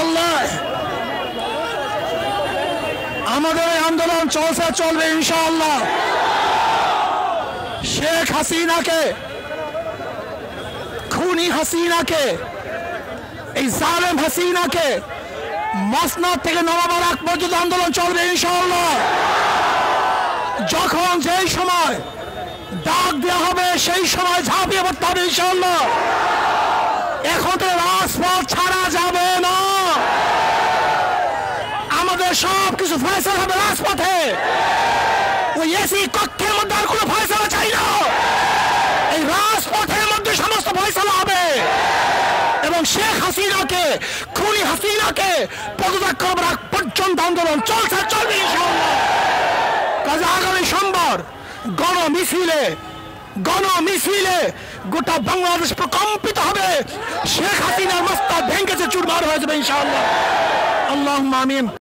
ইনশাআল্লাহ আমাদের আন্দোলন চলবে ইনশাআল্লাহ। শেখ হাসিনাকে, খুনি হাসিনাকে, এই জালেম হাসিনাকে মসনদ থেকে নামাবার আগ পর্যন্ত আন্দোলন চলবে ইনশাআল্লাহ। যখন যেই সময় ডাক দেওয়া হবে সেই সময় ঝাঁপিয়ে পড়তে হবে ইনশাআল্লাহ। এখন তো রাজপথ ছাড়া যাবে না, আমাদের সব কিছু ফয়সালা হবে রাজপথে। ওই এসি কক্ষের মধ্যে আর কোনো ফয়সালা চাই না, এই রাজপথের মধ্যে সমস্ত ফয়সালা হবে। এবং শেখ হাসিনাকে, খুনি হাসিনাকে পদত্যাগ করার আগ পর্যন্ত আন্দোলন চলবে ইনশাআল্লাহ। কাজে আগামী সোমবার গণমিছিলে গোটা বাংলাদেশ প্রকম্পিত হবে। শেখ হাসিনার মস্তক ভেঙে চুরমার হয়ে যাবে ইনশাআল্লাহ। আল্লাহুম্মা আমিন।